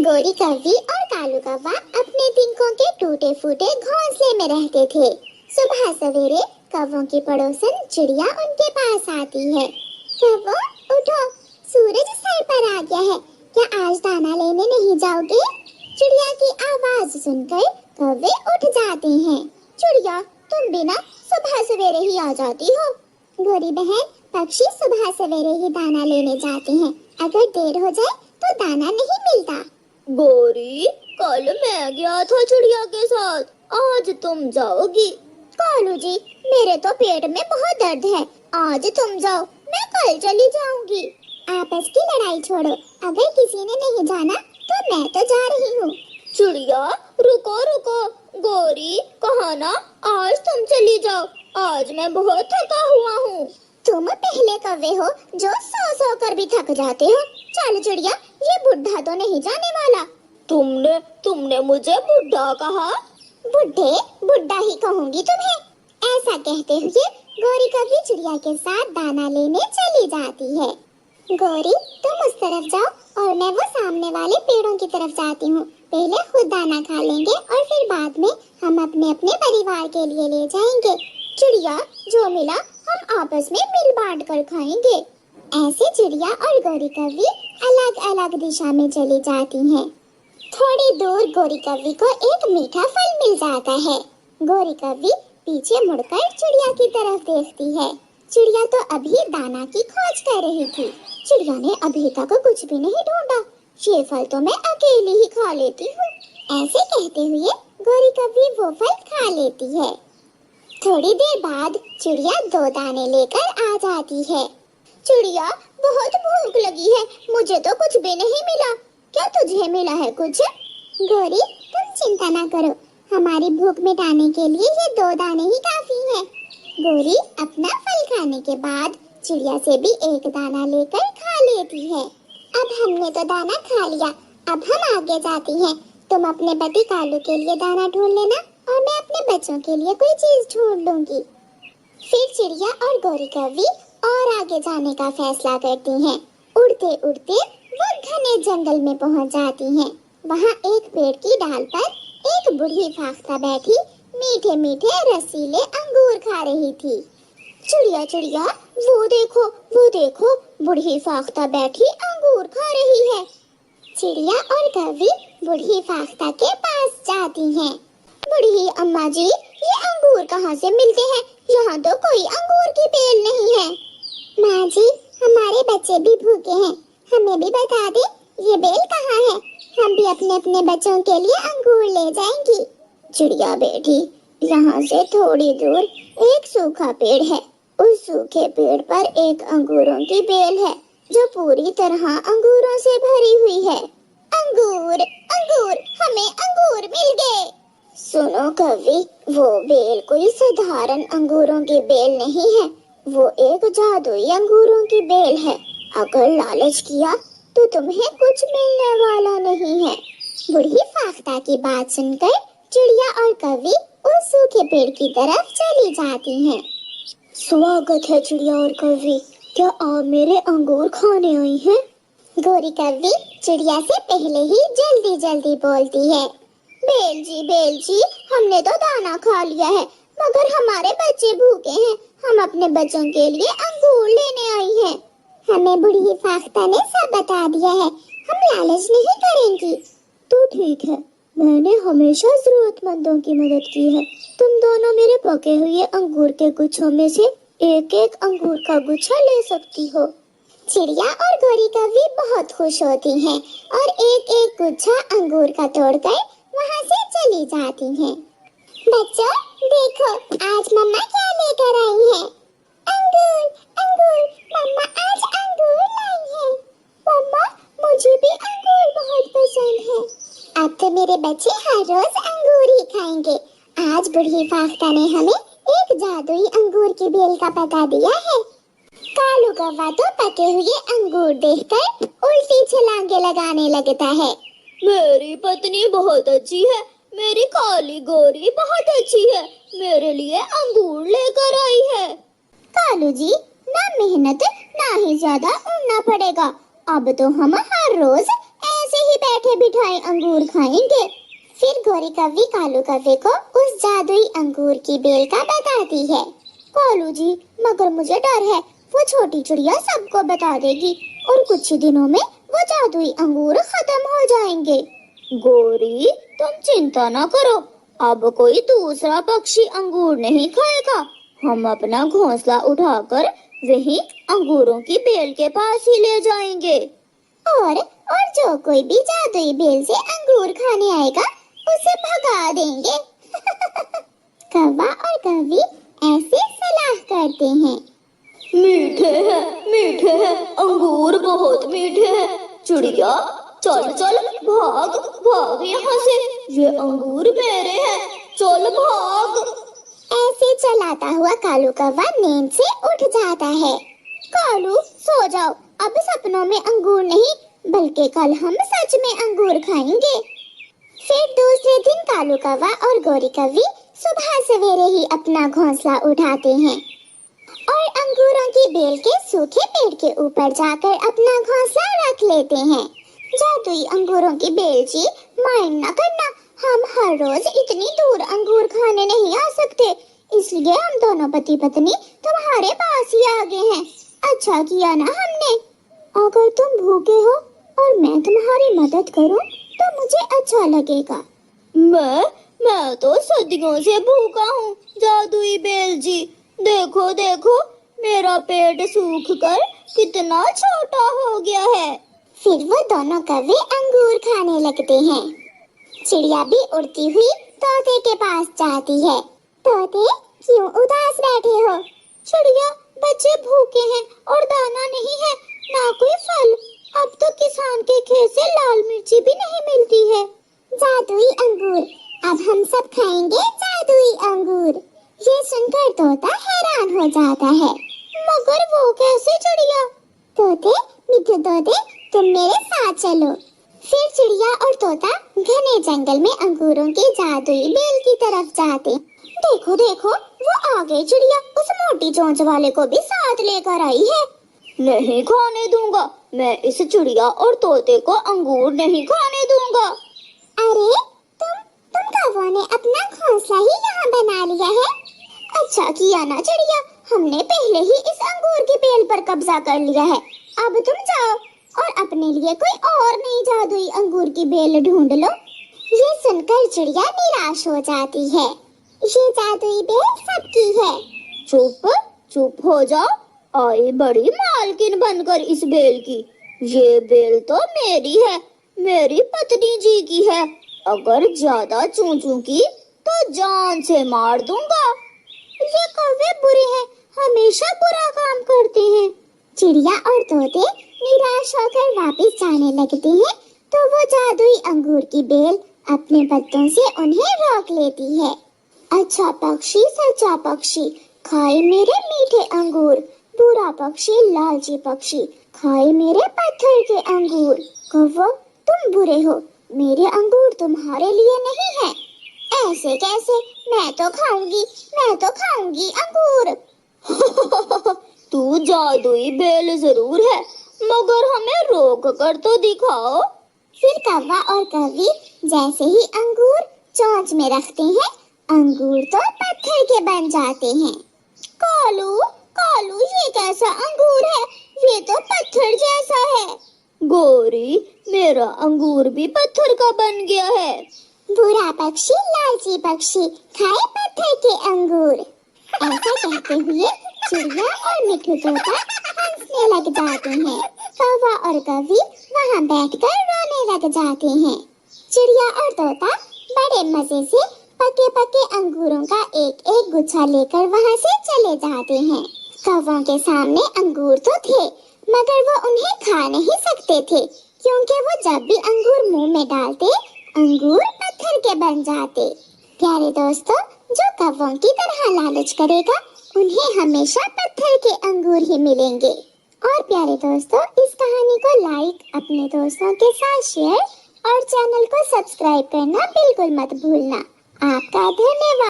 गोरी कौवी और कालू कौवा अपने तिनकों के टूटे फूटे घोंसले में रहते थे। सुबह सवेरे कौवों की पड़ोसन चिड़िया उनके पास आती है। कौवों, उठो, सूरज सर पर आ गया है, क्या आज दाना लेने नहीं जाओगे? चिड़िया की आवाज सुनकर कौवे उठ जाते हैं। चिड़िया, तुम भी ना सुबह सवेरे ही आ जाती हो। गोरी बहन, पक्षी सुबह सवेरे ही दाना लेने जाते हैं, अगर देर हो जाए तो दाना नहीं मिलता। गोरी, कल मैं गया था चिड़िया के साथ, आज तुम जाओगी? कालू जी, मेरे तो पेट में बहुत दर्द है, आज तुम जाओ, मैं कल चली जाऊंगी। आपस की लड़ाई छोड़ो, अगर किसी ने नहीं जाना तो मैं तो जा रही हूँ। चिड़िया, रुको रुको, गोरी कहा ना आज तुम चली जाओ, आज मैं बहुत थका हुआ हूँ। तुम पहले कौवे हो जो सो कर भी थक जाते हो। चल चिड़िया, ये बुढ़ा तो नहीं जाने वाला। तुमने मुझे बुढ़ा कहा? बुढ़ा ही कहूंगी तुम्हें। ऐसा कहते हुए गोरी कौवी चिड़िया के साथ दाना लेने चली जाती है। गोरी, तुम उस तरफ जाओ और मैं वो सामने वाले पेड़ों की तरफ जाती हूँ। पहले खुद दाना खा लेंगे और फिर बाद में हम अपने अपने परिवार के लिए ले जाएंगे। चिड़िया, जो मिला हम आपस में मिल बांट कर खाएंगे। ऐसे चिड़िया और गोरी कौवी अलग अलग दिशा में चली जाती हैं। थोड़ी दूर गोरी कौवी को एक मीठा फल मिल जाता है। गोरी कौवी पीछे मुड़कर चिड़िया की तरफ देखती है। चिड़िया तो अभी दाना की खोज कर रही थी। चिड़िया ने अभी तक कुछ भी नहीं ढूंढा। ये फल तो मैं अकेली ही खा लेती हूँ। ऐसे कहते हुए गोरी कौवी वो फल खा लेती है। थोड़ी देर बाद चिड़िया 2 दाने लेकर आ जाती है। चिड़िया, बहुत भूख लगी है, मुझे तो कुछ भी नहीं मिला, क्या तुझे मिला है कुछ? गोरी, तुम चिंता ना करो, हमारी भूख मिटाने के लिए ये 2 दाने ही काफी है। गोरी अपना फल खाने के बाद चिड़िया से भी एक दाना लेकर खा लेती है। अब हमने तो दाना खा लिया, अब हम आगे जाती हैं। तुम अपने पति कालू के लिए दाना ढूंढ लेना और मैं अपने बच्चों के लिए कोई चीज ढूंढ लूंगी। फिर चिड़िया और गोरी कौवी और आगे जाने का फैसला करती हैं। उड़ते उड़ते वो घने जंगल में पहुंच जाती हैं। वहां एक पेड़ की डाल पर एक बूढ़ी फाख्ता बैठी मीठे मीठे रसीले अंगूर खा रही थी। चिड़िया चिड़िया, वो देखो, बूढ़ी फाख्ता बैठी अंगूर खा रही है। चिड़िया और कौवी बूढ़ी फाख्ता के पास जाती हैं। बूढ़ी अम्मा जी, ये अंगूर कहाँ से मिलते हैं? यहाँ तो कोई अंगूर की बेल नहीं है। माँ जी, हमारे बच्चे भी भूखे हैं, हमें भी बता दे ये बेल कहाँ है, हम भी अपने अपने बच्चों के लिए अंगूर ले जाएंगी। चिड़िया बेटी, यहाँ से थोड़ी दूर एक सूखा पेड़ है, उस सूखे पेड़ पर एक अंगूरों की बेल है जो पूरी तरह अंगूरों से भरी हुई है। अंगूर अंगूर, हमें अंगूर मिल गए। सुनो कवि, वो बेल कोई साधारण अंगूरों की बेल नहीं है, वो एक जादुई अंगूरों की बेल है। अगर लालच किया तो तुम्हें कुछ मिलने वाला नहीं है। बूढ़ी फाख्ता की बात सुनकर चिड़िया और कवि उस सूखे पेड़ की तरफ चली जाती हैं। स्वागत है चिड़िया और कौवी, क्या आप मेरे अंगूर खाने आई हैं? गोरी कौवी चिड़िया से पहले ही जल्दी जल्दी बोलती है। बेल जी, हमने तो दाना खा लिया है, मगर हमारे बच्चे भूखे हैं, हम अपने बच्चों के लिए अंगूर लेने आई हैं। हमें बूढ़ी फाख्ता ने सब बता दिया है, हम लालच नहीं करेंगी। तो ठीक है, मैंने हमेशा जरूरतमंदों की मदद की है। तुम दोनों मेरे पके हुए अंगूर के गुच्छों में से एक एक अंगूर का गुच्छा ले सकती हो। चिड़िया और गोरी कौवी बहुत खुश होती हैं और एक एक गुच्छा अंगूर का तोड़कर वहाँ से चली जाती हैं। बच्चों देखो, आज मम्मा क्या लेकर आई है। अंगूर अंगूर, मम्मा आज अंगूर लाई है। मम्मा, मुझे भी अंगूर बहुत पसंद है। अब तो मेरे बच्चे हर रोज अंगूर ही खाएंगे। आज बूढ़ी फाख्ता ने हमें एक जादुई अंगूर की बेल का पता दिया है। कालू कौवा तो पके हुए अंगूर देखकर उल्टी छलांगे लगाने लगता है। मेरी पत्नी बहुत अच्छी है, मेरी काली गोरी बहुत अच्छी है, मेरे लिए अंगूर लेकर आई है। कालू जी, ना मेहनत ना ही ज्यादा उड़ना पड़ेगा, अब तो हम हर रोज ऐसे ही बैठे बिठाए अंगूर खाएंगे। फिर गोरी कव्वी कालू कव्वे को उस जादुई अंगूर की बेल का बताती है। कालू जी, मगर मुझे डर है, वो छोटी चिड़िया सबको बता देगी और कुछ ही दिनों में वो जादुई अंगूर खत्म हो जाएंगे। गोरी, तुम चिंता ना करो, अब कोई दूसरा पक्षी अंगूर नहीं खाएगा। हम अपना घोंसला उठाकर वही अंगूरों की बेल के पास ही ले जाएंगे। और जो कोई भी जादुई बेल से अंगूर खाने आएगा उसे भगा देंगे। कौवा और कव्वी ऐसे सलाह करते हैं। मीठे हैं, अंगूर बहुत मीठे हैं। चिड़िया, चल चल, भाग भाग यहाँ से, ये अंगूर मेरे हैं, चल भाग। ऐसे चलाता हुआ कालू कौवा नींद से उठ जाता है। कालू, सो जाओ, अब सपनों में अंगूर नहीं बल्कि कल हम सच में अंगूर खाएंगे। फिर दूसरे दिन कालू कौवा और गोरी कव्वी सुबह सवेरे ही अपना घोंसला उठाते हैं और अंगूरों की बेल के सूखे पेड़ के ऊपर जाकर अपना घोंसला रख लेते हैं। जादुई अंगूरों की बेल जी, माइंड न करना, हम हर रोज इतनी दूर अंगूर खाने नहीं आ सकते, इसलिए हम दोनों पति पत्नी तुम्हारे पास ही आ गए हैं। अच्छा किया ना हमने। अगर तुम भूखे हो और मैं तुम्हारी मदद करूं तो मुझे अच्छा लगेगा। मैं तो सदियों से भूखा हूँ जादुई बेल जी। देखो देखो, मेरा पेट सूख कर कितना छोटा हो गया है। फिर वो दोनों कौवे अंगूर खाने लगते हैं। चिड़िया भी उड़ती हुई तोते के पास जाती है। तोते, क्यों उदास बैठे हो? चिड़िया, बच्चे भूखे हैं और दाना नहीं है, ना कोई फल। अब तो किसान के खेत से लाल मिर्ची भी नहीं मिलती है। जादुई अंगूर, अब हम सब खाएंगे जादुई अंगूर। ये सुनकर तोता हैरान हो जाता है। मगर वो कैसे चिड़िया? तोते, मिठू तोते, तुम मेरे साथ चलो। फिर चिड़िया और तोता घने जंगल में अंगूरों की जादुई बेल की तरफ जाते। देखो देखो, वो आ गई चिड़िया, उस मोटी चोंच वाले को भी साथ लेकर आई है। नहीं खाने दूंगा, मैं इस चिड़िया और तोते को अंगूर नहीं खाने दूंगा। अरे तुम कौवों ने अपना घोंसला ही यहाँ बना लिया है। अच्छा किया ना चिड़िया, हमने पहले ही इस अंगूर की बेल पर कब्जा कर लिया है। अब तुम जाओ और अपने लिए कोई और नई जादुई अंगूर की बेल ढूंढ लो। ये सुनकर चिड़िया निराश हो जाती है। ये जादुई बेल सबकी है। चुप हो जाओ, आई बड़ी मालकिन बनकर इस बेल की। ये बेल तो मेरी है, मेरी पत्नी जी की है। अगर ज्यादा चूं की तो जान से मार दूंगा। ये कौवे बुरे हैं, हमेशा बुरा काम करते हैं। चिड़िया और तोते निराश होकर वापस जाने लगते हैं तो वो जादुई अंगूर की बेल अपने पत्तों से उन्हें रोक लेती है। अच्छा पक्षी, सच्चा पक्षी, खाए मेरे मीठे अंगूर। बुरा पक्षी, लालची पक्षी, खाए मेरे पत्थर के अंगूर। कौवा, तुम बुरे हो, मेरे अंगूर तुम्हारे लिए नहीं है। ऐसे कैसे? मैं तो खाऊंगी अंगूर। तू जादुई बेल जरूर है, मगर हमें रोक कर तो दिखाओ। फिर कौवा और कव्वी जैसे ही अंगूर चोंच में रखते हैं, अंगूर तो पत्थर के बन जाते हैं। कालू, ये कैसा अंगूर है? ये तो पत्थर जैसा है। गोरी, मेरा अंगूर भी पत्थर का बन गया है। बुरा पक्षी, लालची पक्षी, खाए पत्थर के अंगूर। ऐसा कहते हुए चिड़िया और मिठू तोता हंसने लग जाते हैं। कौवा और कव्वी वहाँ बैठकर रोने लग जाते हैं। चिड़िया और तोता बड़े मजे से पके पके अंगूरों का एक एक गुच्छा लेकर वहाँ से चले जाते हैं। कौवों के सामने अंगूर तो थे, मगर वो उन्हें खा नहीं सकते थे, क्योंकि वो जब भी अंगूर मुंह में डालते, अंगूर पत्थर के बन जाते। प्यारे दोस्तों, जो कौवों की तरह लालच करेगा, उन्हें हमेशा पत्थर के अंगूर ही मिलेंगे। और प्यारे दोस्तों, इस कहानी को लाइक, अपने दोस्तों के साथ शेयर और चैनल को सब्सक्राइब करना बिल्कुल मत भूलना। आपका धन्यवाद।